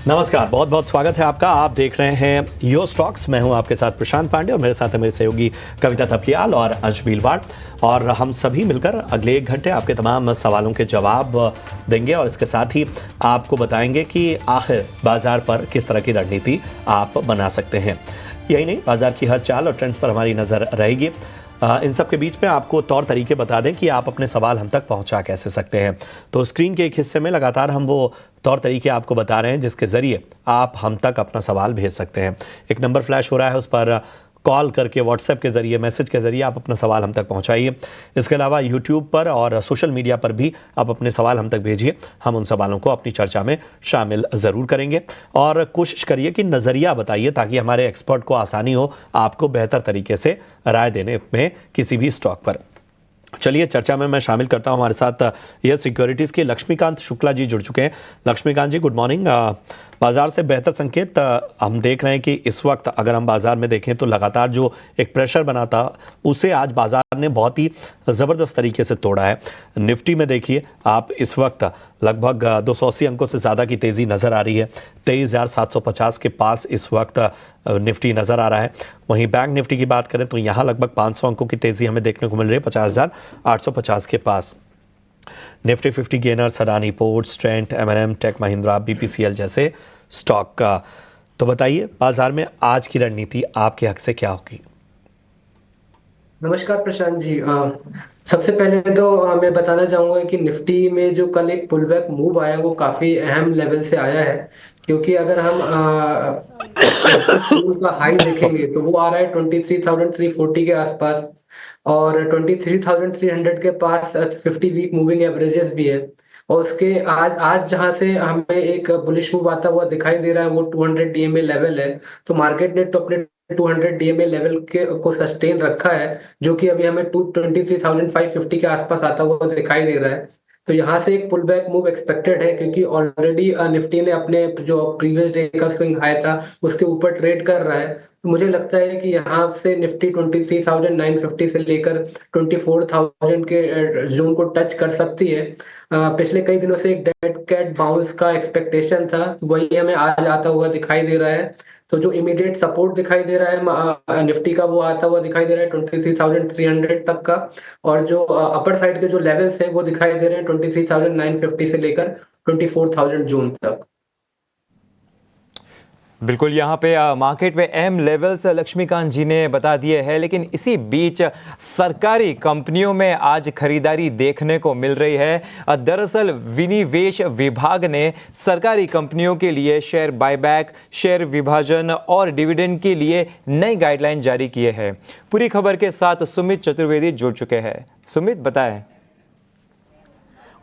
नमस्कार, बहुत बहुत स्वागत है आपका। आप देख रहे हैं यो स्टॉक्स। मैं हूं आपके साथ प्रशांत पांडे और मेरे साथ है मेरे सहयोगी कविता थपलियाल और अंश भीलवाड़। और हम सभी मिलकर अगले 1 घंटे आपके तमाम सवालों के जवाब देंगे और इसके साथ ही आपको बताएंगे कि आखिर बाजार पर किस तरह की रणनीति आप बना सकते हैं। यही नहीं, बाजार की हर चाल और ट्रेंड्स पर हमारी नज़र रहेगी। इन सब के बीच में आपको तौर तरीके बता दें कि आप अपने सवाल हम तक पहुंचा कैसे सकते हैं। तो स्क्रीन के एक हिस्से में लगातार हम वो तौर तरीके आपको बता रहे हैं जिसके ज़रिए आप हम तक अपना सवाल भेज सकते हैं। एक नंबर फ्लैश हो रहा है, उस पर कॉल करके, व्हाट्सएप के ज़रिए, मैसेज के ज़रिए आप अपना सवाल हम तक पहुंचाइए। इसके अलावा यूट्यूब पर और सोशल मीडिया पर भी आप अपने सवाल हम तक भेजिए। हम उन सवालों को अपनी चर्चा में शामिल ज़रूर करेंगे और कोशिश करिए कि नज़रिया बताइए ताकि हमारे एक्सपर्ट को आसानी हो आपको बेहतर तरीके से राय देने में किसी भी स्टॉक पर। चलिए चर्चा में मैं शामिल करता हूं हमारे साथ यस सिक्योरिटीज़ के लक्ष्मीकांत शुक्ला जी जुड़ चुके हैं। लक्ष्मीकांत जी, गुड मॉर्निंग। बाजार से बेहतर संकेत हम देख रहे हैं कि इस वक्त अगर हम बाजार में देखें तो लगातार जो एक प्रेशर बना था उसे आज बाजार ने बहुत ही ज़बरदस्त तरीके से तोड़ा है। निफ्टी में देखिए आप इस वक्त लगभग 280 अंकों से ज़्यादा की तेज़ी नज़र आ रही है। 23,750 के पास इस वक्त निफ्टी नज़र आ रहा है। वहीं बैंक निफ्टी की बात करें तो यहाँ लगभग 500 अंकों की तेज़ी हमें देखने को मिल रही है, 50,850 के पास। Nifty 50 gainers, Adani ports, Trent, एम&एम, टेक महिंद्रा, बीपीसीएल जैसे स्टॉक का। तो बताइए बाजार में आज की रणनीति आपके हक से क्या होगी? नमस्कार प्रशांत जी। सबसे पहले तो मैं बताना चाहूंगा कि निफ्टी में जो कल एक पुलबैक मूव आया वो काफी अहम लेवल से आया है। क्योंकि अगर हम प्रैक्टिस मूव का हाई देखेंगे तो वो आ रहा है 23,340 के आसपास, और 23,300 के पास 50 वीक मूविंग एवरेजेस भी है। और उसके आज आज जहां से हमें एक बुलिश मूव आता हुआ दिखाई दे रहा है वो 200 डीएमए लेवल है। तो मार्केट ने तो अपने 200 डीएमए लेवल के को सस्टेन रखा है, जो कि अभी हमें 23,550 के आसपास आता हुआ दिखाई दे रहा है। तो यहाँ से एक पुल बैक मूव एक्सपेक्टेड है, क्योंकि ऑलरेडी निफ्टी ने अपने जो प्रीवियस डे का स्विंग हाई था उसके ऊपर ट्रेड कर रहा है। तो मुझे लगता है कि यहाँ से निफ्टी 23,950 से लेकर 24,000 के जोन को टच कर सकती है। पिछले कई दिनों से एक डेड कैट बाउंस का एक्सपेक्टेशन था, वही हमें आज आता हुआ दिखाई दे रहा है। तो जो इमीडिएट सपोर्ट दिखाई दे रहा है निफ्टी का वो आता हुआ दिखाई दे रहा है 23,300 तक का। और जो अपर साइड के जो लेवल्स हैं वो दिखाई दे रहे हैं 23,950 से लेकर 24,000 जोन तक। बिल्कुल, यहाँ पे मार्केट में अहम लेवल्स लक्ष्मीकांत जी ने बता दिए हैं, लेकिन इसी बीच सरकारी कंपनियों में आज खरीदारी देखने को मिल रही है। दरअसल विनिवेश विभाग ने सरकारी कंपनियों के लिए शेयर बायबैक, शेयर विभाजन और डिविडेंड के लिए नई गाइडलाइन जारी किए हैं। पूरी खबर के साथ सुमित चतुर्वेदी जुड़ चुके हैं। सुमित, बताएं।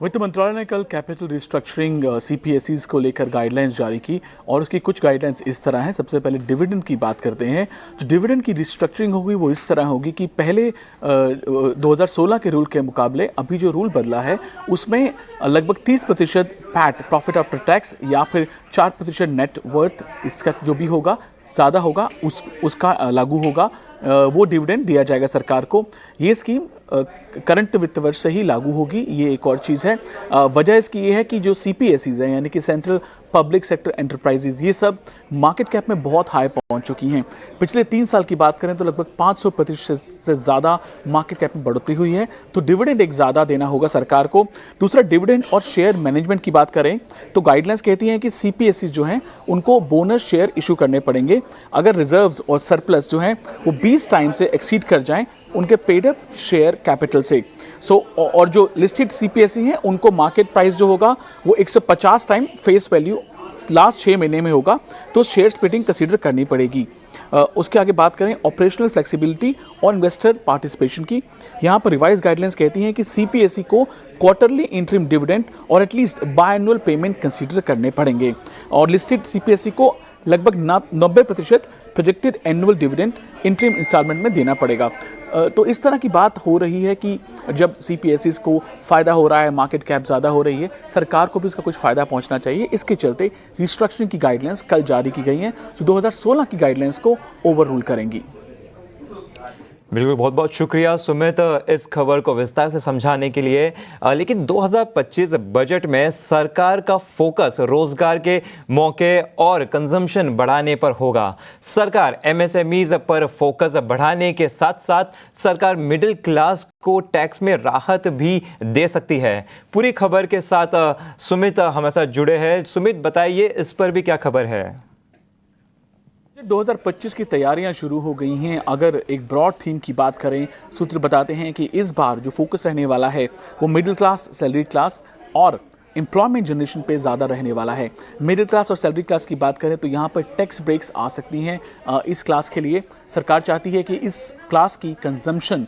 वित्त मंत्रालय ने कल कैपिटल रिस्ट्रक्चरिंग सीपीएसईज को लेकर गाइडलाइंस जारी की और उसकी कुछ गाइडलाइंस इस तरह हैं। सबसे पहले डिविडेंड की बात करते हैं। जो डिविडेंड की रिस्ट्रक्चरिंग होगी वो इस तरह होगी कि पहले 2016 के रूल के मुकाबले अभी जो रूल बदला है उसमें लगभग 30% पैट, प्रॉफिट आफ्टर टैक्स, या फिर 4% नेट वर्थ, इसका जो भी होगा ज़्यादा होगा उसका लागू होगा। वो डिविडेंड दिया जाएगा सरकार को। ये स्कीम करंट वित्त वर्ष से ही लागू होगी, ये एक और चीज़ है। वजह इसकी ये है कि जो सीपीएसईज हैं यानी कि सेंट्रल पब्लिक सेक्टर एंटरप्राइजेज, ये सब मार्केट कैप में बहुत हाई पहुंच चुकी हैं। पिछले 3 साल की बात करें तो लगभग 500% से ज़्यादा मार्केट कैप में बढ़ोतरी हुई है। तो डिविडेंड एक ज़्यादा देना होगा सरकार को। दूसरा, डिविडेंड और शेयर मैनेजमेंट की बात करें तो गाइडलाइंस कहती हैं कि सीपीएसईज जो हैं उनको बोनस शेयर इशू करने पड़ेंगे अगर रिजर्व्स और सरप्लस जो हैं वो 20 टाइम से एक्सीड कर जाएं उनके पेड अप शेयर कैपिटल से। और जो लिस्टेड सीपीएसई हैं उनको मार्केट प्राइस जो होगा वो 150 टाइम फेस वैल्यू लास्ट 6 महीने में होगा, तो शेयर स्प्लिटिंग कंसीडर करनी पड़ेगी। उसके आगे बात करें ऑपरेशनल फ्लेक्सिबिलिटी और इन्वेस्टर पार्टिसिपेशन की। यहाँ पर रिवाइज गाइडलाइंस कहती हैं कि सीपीएसई को क्वार्टरली इंटरिम डिविडेंड और एटलीस्ट बायएनुअल पेमेंट कंसीडर करने पड़ेंगे। और लिस्टेड सीपीएसई को लगभग 90% projected annual dividend interim instalment में देना पड़ेगा। तो इस तरह की बात हो रही है कि जब सीपीएसईज को फ़ायदा हो रहा है, मार्केट कैप ज़्यादा हो रही है, सरकार को भी उसका कुछ फ़ायदा पहुंचना चाहिए। इसके चलते रिस्ट्रक्चरिंग की गाइडलाइंस कल जारी की गई हैं जो 2016 की गाइडलाइंस को ओवररूल करेंगी। बिल्कुल, बहुत बहुत शुक्रिया सुमित इस खबर को विस्तार से समझाने के लिए। लेकिन 2025 बजट में सरकार का फोकस रोजगार के मौके और कंजम्पशन बढ़ाने पर होगा। सरकार एमएसएमईज पर फोकस बढ़ाने के साथ साथ सरकार मिडिल क्लास को टैक्स में राहत भी दे सकती है। पूरी खबर के साथ सुमित हमारे साथ जुड़े हैं। सुमित, बताइए इस पर भी क्या खबर है? 2025 की तैयारियां शुरू हो गई हैं। अगर एक ब्रॉड थीम की बात करें, सूत्र बताते हैं कि इस बार जो फोकस रहने वाला है वो मिडिल क्लास, सैलरी क्लास और एम्प्लॉयमेंट जनरेशन पे ज़्यादा रहने वाला है। मिडिल क्लास और सैलरी क्लास की बात करें तो यहाँ पर टैक्स ब्रेक्स आ सकती हैं। इस क्लास के लिए सरकार चाहती है कि इस क्लास की कंजम्पशन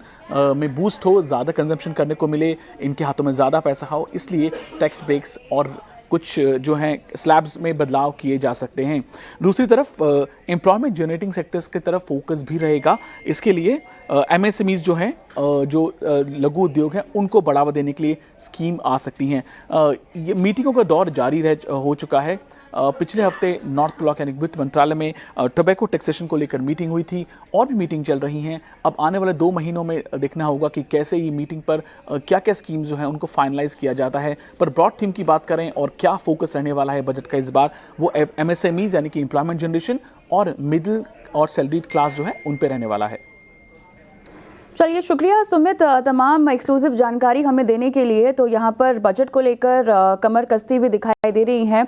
में बूस्ट हो, ज़्यादा कंजम्पशन करने को मिले, इनके हाथों में ज़्यादा पैसा हो, इसलिए टैक्स ब्रेक्स और कुछ जो हैं स्लैब्स में बदलाव किए जा सकते हैं। दूसरी तरफ एम्प्लॉयमेंट जनरेटिंग सेक्टर्स की तरफ फोकस भी रहेगा। इसके लिए एमएसएमईज जो हैं, जो लघु उद्योग हैं, उनको बढ़ावा देने के लिए स्कीम आ सकती हैं। ये मीटिंगों का दौर जारी हो चुका है। पिछले हफ्ते नॉर्थ ब्लॉक यानी वित्त मंत्रालय में टोबैको टैक्सेशन को लेकर मीटिंग हुई थी और भी मीटिंग चल रही हैं। अब आने वाले 2 महीनों में देखना होगा कि कैसे ये मीटिंग पर क्या क्या स्कीम्स जो हैं उनको फाइनलाइज किया जाता है। पर ब्रॉड थीम की बात करें और क्या फोकस रहने वाला है बजट का इस बार, वो एमएसएमईज यानी कि एम्प्लॉयमेंट जनरेशन और मिडिल और सैलरीड क्लास जो है उन पर रहने वाला है। चलिए, शुक्रिया सुमित तमाम एक्सक्लूसिव जानकारी हमें देने के लिए। तो यहाँ पर बजट को लेकर कमर कस्ती भी दिखाई दे रही हैं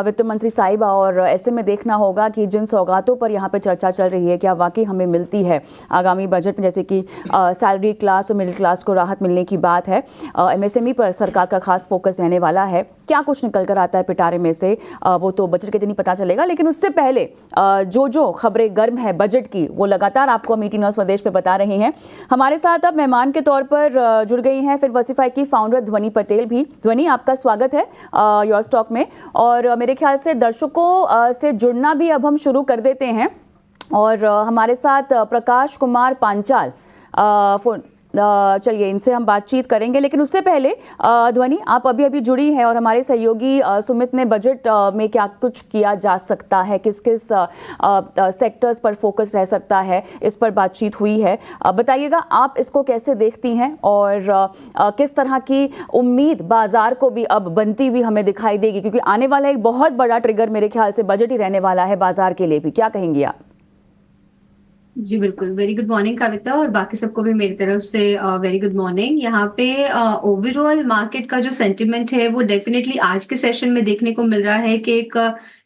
वित्त मंत्री साहिबा, और ऐसे में देखना होगा कि जिन सौगातों पर यहाँ पर चर्चा चल रही है क्या वाकई हमें मिलती है आगामी बजट में, जैसे कि सैलरी क्लास और मिडिल क्लास को राहत मिलने की बात है। एमएसएमई पर सरकार का खास फोकस रहने वाला है। क्या कुछ निकल कर आता है पिटारे में से वो तो बजट के दिन ही पता चलेगा। लेकिन उससे पहले जो खबरें गर्म है बजट की वो लगातार आपको अमेठी न्यूज़ स्वदेश पे बता रहे हैं। हमारे साथ अब मेहमान के तौर पर जुड़ गई हैं फिर वसीफाई की फाउंडर ध्वनि पटेल भी। ध्वनि, आपका स्वागत है योर स्टॉक में। और मेरे ख्याल से दर्शकों से जुड़ना भी अब हम शुरू कर देते हैं। और हमारे साथ प्रकाश कुमार पांचाल चलिए इनसे हम बातचीत करेंगे। लेकिन उससे पहले ध्वनि, आप अभी जुड़ी हैं और हमारे सहयोगी सुमित ने बजट में क्या कुछ किया जा सकता है, किस किस सेक्टर्स पर फोकस रह सकता है, इस पर बातचीत हुई है। बताइएगा आप इसको कैसे देखती हैं और किस तरह की उम्मीद बाजार को भी अब बनती हुई हमें दिखाई देगी, क्योंकि आने वाला एक बहुत बड़ा ट्रिगर मेरे ख्याल से बजट ही रहने वाला है बाजार के लिए भी। क्या कहेंगी आप? जी बिल्कुल, वेरी गुड मॉर्निंग कविता, और बाकी सबको भी मेरी तरफ से वेरी गुड मॉर्निंग। यहाँ पे ओवरऑल मार्केट का जो सेंटिमेंट है वो डेफिनेटली आज के सेशन में देखने को मिल रहा है कि एक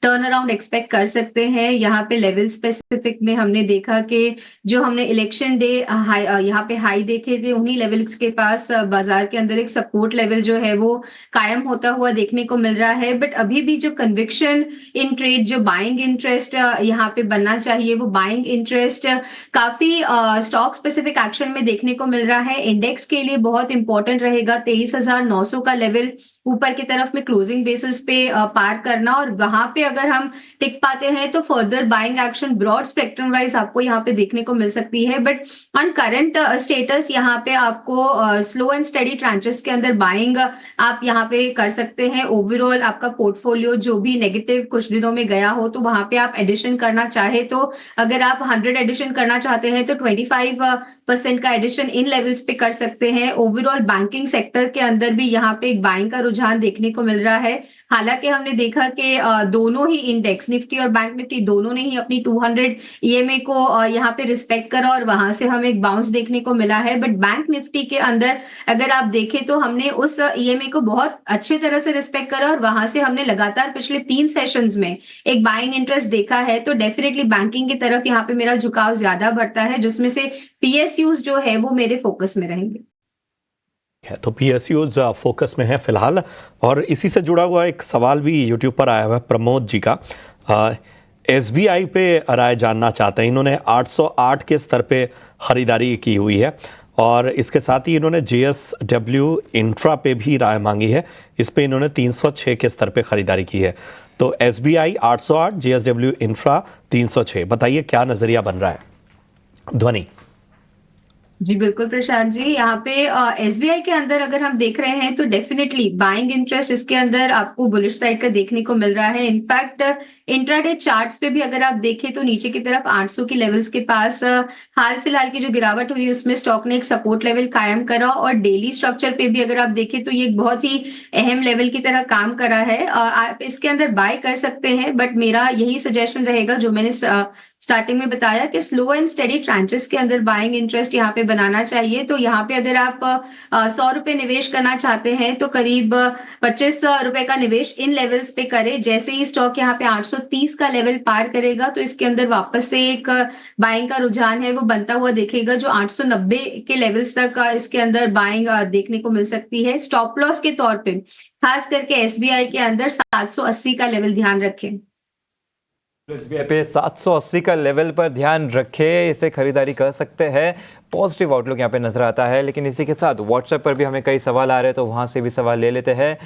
टर्न अराउंड एक्सपेक्ट कर सकते हैं। यहाँ पे लेवल स्पेसिफिक में हमने देखा कि जो हमने इलेक्शन डे यहाँ पे हाई देखे थे, उन्हीं लेवल्स के पास बाजार के अंदर एक सपोर्ट लेवल जो है वो कायम होता हुआ देखने को मिल रहा है। बट अभी भी जो कन्विक्शन इन ट्रेड, जो बाइंग इंटरेस्ट यहाँ पे बनना चाहिए, वो बाइंग इंटरेस्ट काफी स्टॉक स्पेसिफिक एक्शन में देखने को मिल रहा है। इंडेक्स के लिए बहुत इंपॉर्टेंट रहेगा 23,900 का लेवल ऊपर की तरफ में क्लोजिंग बेसिस पे पार करना, और वहां पे अगर हम टिक पाते हैं तो further buying action broad spectrum wise आपको यहाँ पे देखने को मिल सकती है। बट ऑन करंट स्टेटस यहाँ पे आपको स्लो एंड स्टडी ट्रांचेस के अंदर बाइंग आप यहाँ पे कर सकते हैं। ओवरऑल आपका पोर्टफोलियो जो भी नेगेटिव कुछ दिनों में गया हो तो वहां पे आप एडिशन करना चाहे तो अगर आप 100 एडिशन करना चाहते हैं तो 25% का एडिशन इन लेवल्स पे कर सकते हैं। ओवरऑल बैंकिंग सेक्टर के अंदर भी यहाँ पे एक बाइंग का रुझान देखने को मिल रहा है। हालांकि हमने देखा कि दोनों ही इंडेक्स, निफ्टी और बैंक निफ्टी, दोनों ने ही अपनी 200 ईएमए को यहाँ पे रिस्पेक्ट करा और वहां से हमें एक बाउंस देखने को मिला है। बट बैंक निफ्टी के अंदर अगर आप देखें तो हमने उस ईएमए को बहुत अच्छी तरह से रिस्पेक्ट करा और वहां से हमने लगातार पिछले 3 सेशंस में एक बाइंग इंटरेस्ट देखा है। तो डेफिनेटली बैंकिंग की तरफ यहाँ पे मेरा झुकाव ज्यादा बढ़ता है, जिसमें से पीएसयूज जो है वो मेरे फोकस में रहेंगे। तो पीएसयूज फोकस में है फिलहाल। और इसी से जुड़ा हुआ एक सवाल भी यूट्यूब पर आया हुआ है प्रमोद जी का। एसबीआई पे राय जानना चाहते हैं। इन्होंने 808 के स्तर पे खरीदारी की हुई है और इसके साथ ही इन्होंने जेएसडब्ल्यू इंफ्रा पे भी राय मांगी है। इस पे इन्होंने 306 के स्तर पे खरीदारी की है। तो एसबीआई 808, जेएसडब्ल्यू इंफ्रा 306। बताइए क्या नज़रिया बन रहा है ध्वनि? जी बिल्कुल प्रशांत जी, यहाँ पे एसबीआई के अंदर अगर हम देख रहे हैं तो डेफिनेटली बाइंग इंटरेस्ट इसके अंदर आपको बुलिश साइड का देखने को मिल रहा है। इनफैक्ट इंट्राडे चार्ट्स पे भी अगर आप देखें तो नीचे की तरफ 800 की लेवल्स के पास हाल फिलहाल की जो गिरावट हुई उसमें स्टॉक ने एक सपोर्ट लेवल कायम करा, और डेली स्ट्रक्चर पे भी अगर आप देखें तो ये एक बहुत ही अहम लेवल की तरह काम करा है। आप इसके अंदर बाय कर सकते हैं, बट मेरा यही सजेशन रहेगा जो मैंने स्टार्टिंग में बताया कि स्लो एंड स्टेडी ट्रांचेस के अंदर बाइंग इंटरेस्ट यहाँ पे बनाना चाहिए। तो यहाँ पे अगर आप 100 रुपए निवेश करना चाहते हैं तो करीब 25 रुपए का निवेश इन लेवल्स पे करें। जैसे ही स्टॉक यहाँ पे 830 का लेवल पार करेगा तो इसके अंदर वापस से एक बाइंग का रुझान है वो बनता हुआ दिखेगा, जो 890 के लेवल्स तक इसके अंदर बाइंग देखने को मिल सकती है। स्टॉप लॉस के तौर पे खास करके एसबीआई के अंदर 780 का लेवल ध्यान रखें। एसबीआई पे 780 का लेवल पर ध्यान रखे, इसे खरीदारी कर सकते हैं। पॉजिटिव आउटलुक यहाँ पे नजर आता है। लेकिन इसी के साथ व्हाट्सएप पर भी हमें कई सवाल आ रहे हैं, तो वहाँ से भी सवाल ले लेते हैं।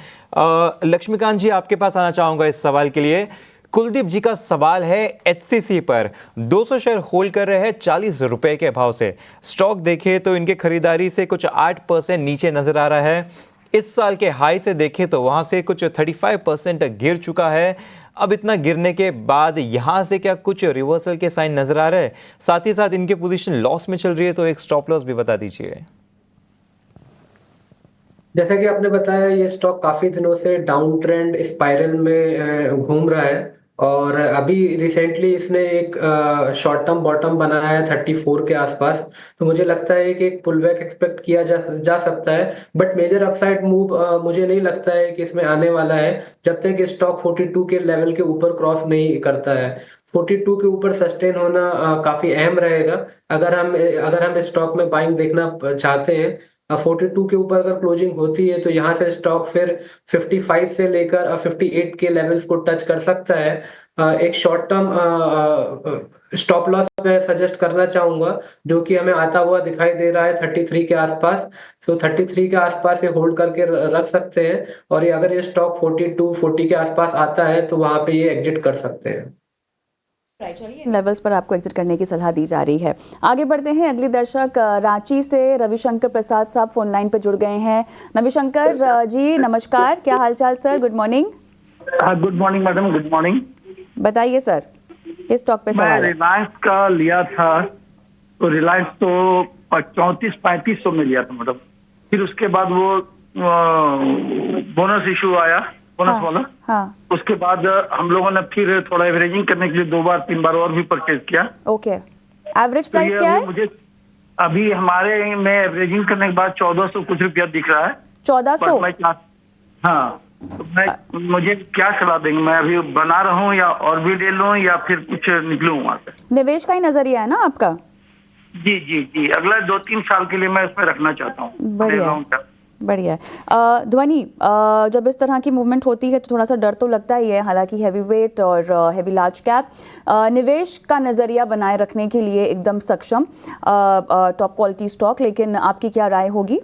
लक्ष्मीकांत जी, आपके पास आना चाहूँगा इस सवाल के लिए। कुलदीप जी का सवाल है एचसीसी पर 200 शेयर होल्ड कर रहे हैं 40 रुपए के भाव से। स्टॉक देखें तो इनके खरीदारी से कुछ 8% नीचे नजर आ रहा है। इस साल के हाई से देखें तो वहां से कुछ 35% गिर चुका है। अब इतना गिरने के बाद यहां से क्या कुछ रिवर्सल के साइन नजर आ रहे हैं? साथ ही साथ इनकी पोजीशन लॉस में चल रही है, तो एक स्टॉप लॉस भी बता दीजिए। जैसा कि आपने बताया, ये स्टॉक काफी दिनों से डाउन ट्रेंड स्पाइरल में घूम रहा है, और अभी रिसेंटली इसने एक शॉर्ट टर्म बॉटम बनाया है 34 के आसपास। तो मुझे लगता है कि एक पुल बैक एक्सपेक्ट किया जा सकता है, बट मेजर अपसाइड मूव मुझे नहीं लगता है कि इसमें आने वाला है जब तक ये स्टॉक 42 के लेवल के ऊपर क्रॉस नहीं करता है। 42 के ऊपर सस्टेन होना काफी अहम रहेगा अगर हम इस स्टॉक में बाइंग देखना चाहते हैं। 42 के ऊपर अगर क्लोजिंग होती है तो यहाँ से स्टॉक फिर 55 से लेकर 58 के लेवल्स को टच कर सकता है। एक शॉर्ट टर्म स्टॉप लॉस मैं सजेस्ट करना चाहूंगा, जो कि हमें आता हुआ दिखाई दे रहा है 33 के आसपास। सो 33 के आसपास ये होल्ड करके रख सकते हैं, और ये अगर ये स्टॉक 40 के आसपास आता है तो वहां पे ये एग्जिट कर सकते हैं। लेवल्स पर आपको एग्जिट करने की सलाह दी जा रही है। आगे बढ़ते हैं, अगली दर्शक रांची से रविशंकर प्रसाद साहब फोन लाइन पर जुड़ गए हैं। रविशंकर जी नमस्कार, क्या हालचाल sir? Good morning. Good morning madam, good morning. बताइए सर, किस स्टॉक पे मैं सवाल है? रिलायंस का लिया था, तो रिलायंस तो 34-35 में लिया था मैडम। फिर उसके बाद वो बोनस इशू आया, बोनस वाला। हाँ। उसके बाद हम लोगों ने फिर थोड़ा एवरेजिंग करने के लिए 2-3 बार और भी परचेज किया। ओके, एवरेज तो प्राइस ये क्या है? मुझे अभी हमारे में एवरेजिंग करने के बाद 1400 कुछ रुपया दिख रहा है। 1400? हाँ, तो मुझे क्या सलाह देंगे? मैं अभी बना रहा हूँ या और भी ले लूँ या फिर कुछ निकलूँ वहाँ से? निवेश का ही नजरिया है ना आपका? जी जी जी, अगला 2-3 साल के लिए मैं इसमें रखना चाहता हूँ। बढ़िया बढ़िया। ध्वनि, जब इस तरह की मूवमेंट होती है तो थोड़ा सा डर तो लगता ही है, हालांकि हैवी वेट और हैवी लार्ज कैप निवेश का नज़रिया बनाए रखने के लिए एकदम सक्षम टॉप क्वालिटी स्टॉक, लेकिन आपकी क्या राय होगी?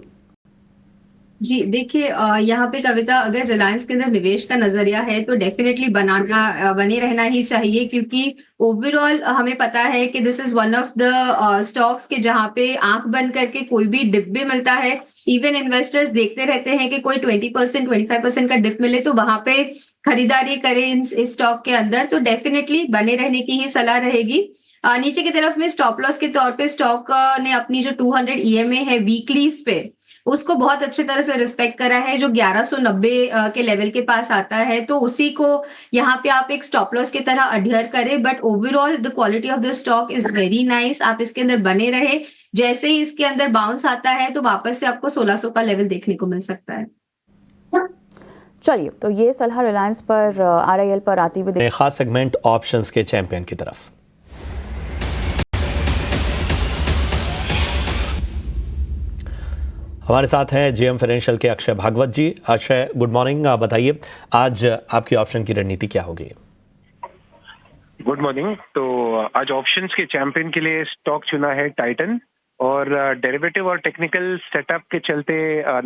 जी देखिए, यहाँ पे कविता, अगर रिलायंस के अंदर निवेश का नजरिया है तो डेफिनेटली बने रहना ही चाहिए, क्योंकि ओवरऑल हमें पता है कि this is one of the stocks के जहाँ पे आंख बंद करके कोई भी डिप भी मिलता है। इवन इन्वेस्टर्स देखते रहते हैं कि कोई 20% 25% का डिप मिले तो वहां पे खरीदारी करें इस स्टॉक के अंदर। तो डेफिनेटली बने रहने की ही सलाह रहेगी। नीचे की तरफ में स्टॉप लॉस के तौर पे स्टॉक ने अपनी जो 200 EMA है वीकलीज पे, उसको बहुत अच्छे तरह से रिस्पेक्ट करा है, जो 1190 के लेवल के पास आता है। तो उसी को यहाँ पे आप एक स्टॉप लॉस की तरह अडहियर करें, but overall the quality of the stock is very nice. आप इसके अंदर बने रहे, जैसे ही इसके अंदर बाउंस आता है तो वापस से आपको 1600 का लेवल देखने को मिल सकता है। चलिए, तो ये सलाह रिलायंस पर RIL पर आती हुई खास सेगमेंट ऑप्शंस के चैंपियन की तरफ। हमारे साथ हैं GM फाइनेंशियल के अक्षय भागवत जी। Akshay, good morning. बताइए आज आपकी ऑप्शन की रणनीति क्या होगी? Good morning. तो आज ऑप्शंस के चैंपियन के लिए स्टॉक चुना है टाइटन, और डेरिवेटिव और टेक्निकल सेटअप के चलते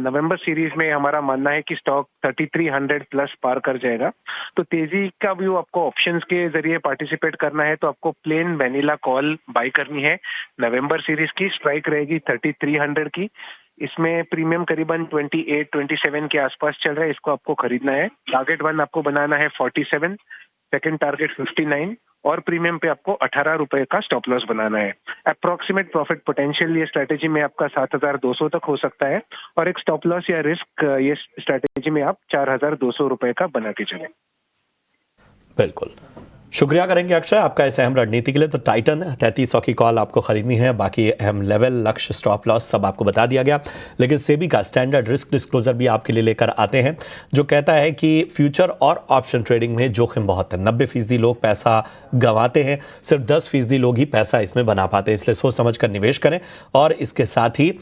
नवंबर सीरीज में हमारा मानना है कि स्टॉक 3300 प्लस पार कर जाएगा। तो तेजी का व्यू आपको ऑप्शंस के जरिए पार्टिसिपेट करना है तो आपको प्लेन वैनिला कॉल बाय करनी है। नवंबर सीरीज की स्ट्राइक रहेगी 3300 की। इसमें प्रीमियम करीबन 28-27 के आसपास चल रहा है, इसको आपको खरीदना है। टारगेट 1 आपको बनाना है 47, सेकंड टारगेट 59 और प्रीमियम पे आपको 18 रुपए का स्टॉप लॉस बनाना है। अप्रोक्सीमेट प्रॉफिट पोटेंशियल ये स्ट्रैटेजी में आपका 7200 तक हो सकता है और एक स्टॉप लॉस या रिस्क ये स्ट्रैटेजी में आप 4200 रुपए का बना के चलें। बिल्कुल, शुक्रिया करेंगे अक्षय आपका इस अहम रणनीति के लिए। तो टाइटन 3300 की कॉल आपको खरीदनी है, बाकी अहम लेवल, लक्ष्य, स्टॉप लॉस सब आपको बता दिया गया। लेकिन सेबी का स्टैंडर्ड रिस्क डिस्क्लोजर भी आपके लिए लेकर आते हैं, जो कहता है कि फ्यूचर और ऑप्शन ट्रेडिंग में जोखिम बहुत है। 90% लोग पैसा गंवाते हैं, सिर्फ 10% लोग ही पैसा इसमें बना पाते हैं। इसलिए सोच समझ कर निवेश करें और इसके साथ ही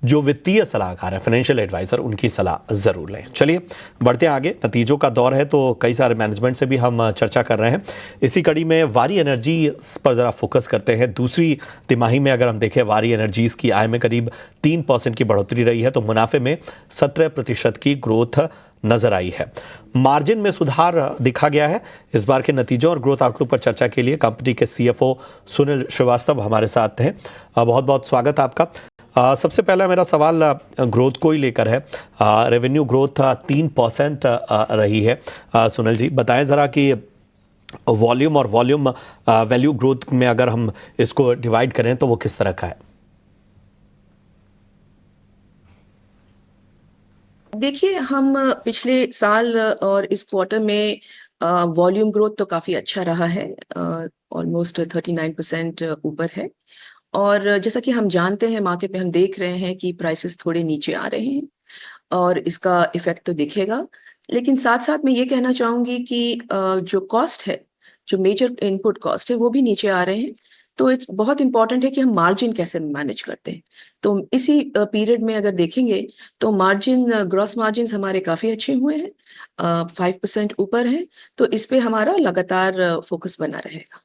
जो वित्तीय सलाहकार है, फाइनेंशियल एडवाइजर, उनकी सलाह जरूर लें। चलिए बढ़ते हैं आगे, नतीजों का दौर है तो कई सारे मैनेजमेंट से भी हम चर्चा कर रहे हैं। इसी कड़ी में वारी एनर्जी पर ज़रा फोकस करते हैं। दूसरी तिमाही में अगर हम देखें, वारी एनर्जीज की आय में करीब 3% की बढ़ोतरी रही है, तो मुनाफे में 17% की ग्रोथ नजर आई है। मार्जिन में सुधार दिखा गया है। इस बार के नतीजों और ग्रोथ आउटलुक पर चर्चा के लिए कंपनी के CFO सुनील श्रीवास्तव हमारे साथ हैं। बहुत बहुत स्वागत आपका। सबसे पहला मेरा सवाल ग्रोथ को ही लेकर है। रेवेन्यू ग्रोथ 3% रही है। सुनील जी बताएं ज़रा कि वॉल्यूम और वैल्यू ग्रोथ में अगर हम इसको डिवाइड करें तो वो किस तरह का है? देखिए, हम पिछले साल और इस क्वार्टर में वॉल्यूम ग्रोथ तो काफ़ी अच्छा रहा है, ऑलमोस्ट 39% ऊपर है। और जैसा कि हम जानते हैं, मार्केट में हम देख रहे हैं कि प्राइसेस थोड़े नीचे आ रहे हैं और इसका इफेक्ट तो दिखेगा। लेकिन साथ साथ मैं ये कहना चाहूँगी कि जो कॉस्ट है, जो मेजर इनपुट कॉस्ट है, वो भी नीचे आ रहे हैं। तो बहुत इंपॉर्टेंट है कि हम मार्जिन कैसे मैनेज करते हैं। तो इसी पीरियड में अगर देखेंगे तो मार्जिन, ग्रॉस मार्जिन हमारे काफ़ी अच्छे हुए हैं, 5% ऊपर है। तो इस पे हमारा लगातार फोकस बना रहेगा।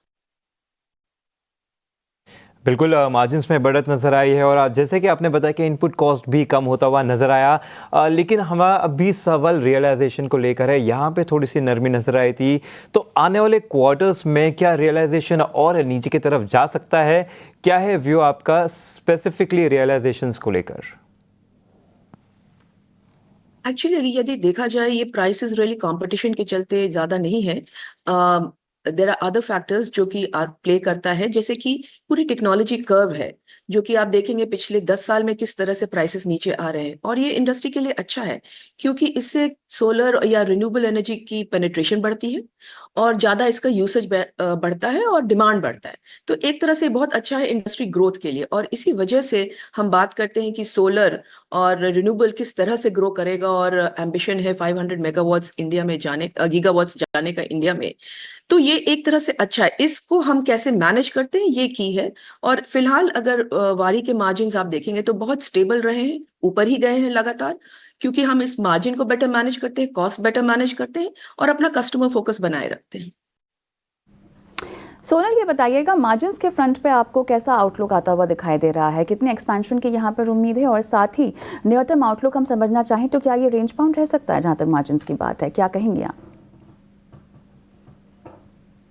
बिल्कुल, मार्जिन्स में बढ़त नज़र आई है और जैसे कि आपने बताया कि इनपुट कॉस्ट भी कम होता हुआ नज़र आया, लेकिन हमारा अभी सवाल रियलाइजेशन को लेकर है। यहाँ पे थोड़ी सी नरमी नज़र आई थी, तो आने वाले क्वार्टर्स में क्या रियलाइजेशन और नीचे की तरफ जा सकता है? क्या है व्यू आपका स्पेसिफिकली रियलाइजेशंस को लेकर? एक्चुअली यदि देखा जाए, ये प्राइसेस रियली कंपटीशन के चलते ज़्यादा नहीं है। देयर आर अदर फैक्टर्स जो कि प्ले करता है, जैसे कि पूरी टेक्नोलॉजी कर्व है, जो कि आप देखेंगे पिछले 10 साल में किस तरह से प्राइसेस नीचे आ रहे हैं। और ये इंडस्ट्री के लिए अच्छा है, क्योंकि इससे सोलर या रिन्यूएबल एनर्जी की पेनिट्रेशन बढ़ती है और ज़्यादा इसका यूसेज बढ़ता है और डिमांड बढ़ता है। तो एक तरह से बहुत अच्छा है इंडस्ट्री ग्रोथ के लिए। और इसी वजह से हम बात करते हैं कि सोलर और रिन्यूएबल किस तरह से ग्रो करेगा, और एम्बिशन है 500 मेगावाट्स इंडिया में जाने, गीगावाट्स जाने का इंडिया में। तो ये एक तरह से अच्छा है। इसको हम कैसे मैनेज करते हैं, ये की है। और फिलहाल अगर वारी के मार्जिन्स आप देखेंगे तो बहुत स्टेबल रहे हैं, ऊपर ही गए हैं लगातार, क्योंकि हम इस मार्जिन को बेटर मैनेज करते हैं, कॉस्ट बेटर मैनेज करते हैं और अपना कस्टमर फोकस बनाए रखते हैं। सोनल, ये बताइएगा, मार्जिन्स के फ्रंट पे आपको कैसा आउटलुक आता हुआ दिखाई दे रहा है? कितने एक्सपेंशन की यहाँ पर उम्मीद है? और साथ ही नियर टर्म आउटलुक हम समझना चाहें तो क्या ये रेंज बाउंड रह सकता है जहाँ तक मार्जिन्स की बात है? क्या कहेंगे आप?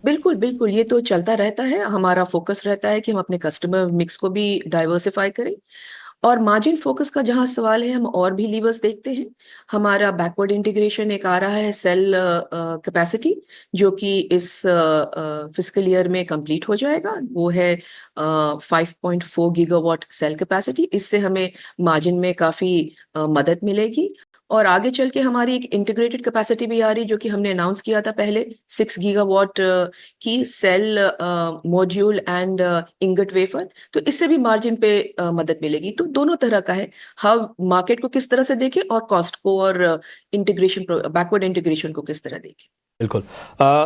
बिल्कुल बिल्कुल, ये तो चलता रहता है। हमारा फोकस रहता है कि हम अपने कस्टमर मिक्स को भी डाइवर्सिफाई करें। और मार्जिन फोकस का जहां सवाल है, हम और भी लीवर्स देखते हैं। हमारा बैकवर्ड इंटीग्रेशन एक आ रहा है, सेल कैपेसिटी, जो कि इस फिस्कल ईयर में कंप्लीट हो जाएगा। वो है 5.4 गीगावाट सेल कैपेसिटी। इससे हमें मार्जिन में काफ़ी मदद मिलेगी। और आगे चल के हमारी एक इंटीग्रेटेड कैपेसिटी भी आ रही, जो कि हमने अनाउंस किया था पहले, 6 गीगावाट की cell, module and ingot wafer. तो इससे भी मार्जिन पे मदद मिलेगी। तो दोनों तरह का है, हम मार्केट को किस तरह से देखें और कॉस्ट को और इंटीग्रेशन, बैकवर्ड इंटीग्रेशन को किस तरह देखें। बिल्कुल।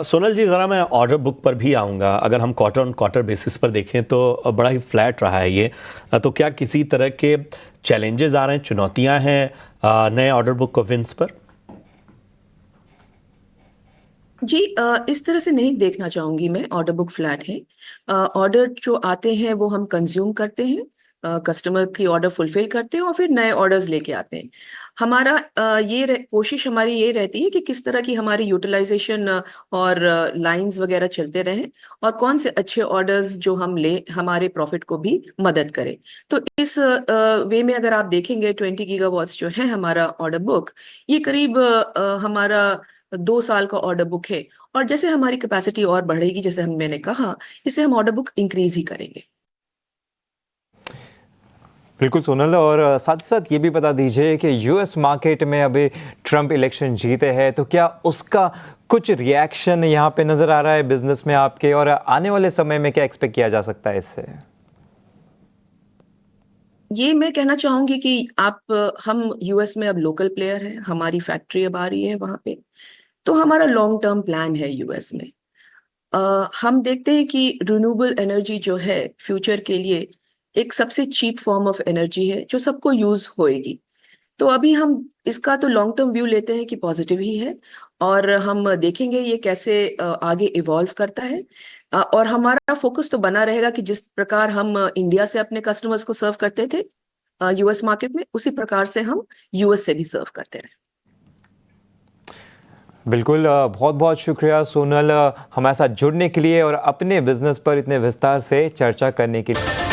सोनल जी, ज़रा मैं ऑर्डर बुक पर भी आऊँगा। अगर हम क्वार्टर ऑन क्वार्टर बेसिस पर देखें तो बड़ा ही फ्लैट रहा है ये। तो क्या किसी तरह के चैलेंजेस आ रहे हैं, चुनौतियां हैं नए ऑर्डर बुक को विंस पर? जी इस तरह से नहीं देखना चाहूंगी मैं। ऑर्डर बुक फ्लैट है। ऑर्डर जो आते हैं वो हम कंज्यूम करते हैं, कस्टमर की ऑर्डर फुलफिल करते हैं और फिर नए ऑर्डर्स लेके आते हैं। हमारा कोशिश हमारी ये रहती है कि किस तरह की हमारी यूटिलाइजेशन और लाइंस वगैरह चलते रहें और कौन से अच्छे ऑर्डर्स जो हम ले हमारे प्रॉफिट को भी मदद करें। तो इस वे में अगर आप देखेंगे 20 गीगावाट्स जो है हमारा ऑर्डर बुक, ये करीब हमारा 2 साल का ऑर्डर बुक है। और जैसे हमारी कैपेसिटी और बढ़ेगी, जैसे मैंने कहा, इससे हम ऑर्डर बुक इंक्रीज ही करेंगे। बिल्कुल सोनल, और साथ ही साथ ये भी बता दीजिए कि यूएस मार्केट में अभी ट्रंप इलेक्शन जीते हैं, तो क्या उसका कुछ रिएक्शन यहाँ पे नज़र आ रहा है बिजनेस में आपके, और आने वाले समय में क्या एक्सपेक्ट किया जा सकता है इससे? ये मैं कहना चाहूंगी कि हम यूएस में अब लोकल प्लेयर हैं, हमारी फैक्ट्री अब आ रही है वहां पे, तो हमारा लॉन्ग टर्म प्लान है यूएस में। हम देखते हैं कि रिन्यूएबल एनर्जी जो है फ्यूचर के लिए एक सबसे चीप फॉर्म ऑफ एनर्जी है जो सबको यूज होएगी। तो अभी हम इसका तो लॉन्ग टर्म व्यू लेते हैं कि पॉजिटिव ही है, और हम देखेंगे ये कैसे आगे इवॉल्व करता है। और हमारा फोकस तो बना रहेगा कि जिस प्रकार हम इंडिया से अपने कस्टमर्स को सर्व करते थे यूएस मार्केट में, उसी प्रकार से हम यूएस से भी सर्व करते रहे। बिल्कुल, बहुत बहुत शुक्रिया सोनल, हमारे साथ जुड़ने के लिए और अपने बिजनेस पर इतने विस्तार से चर्चा करने के लिए।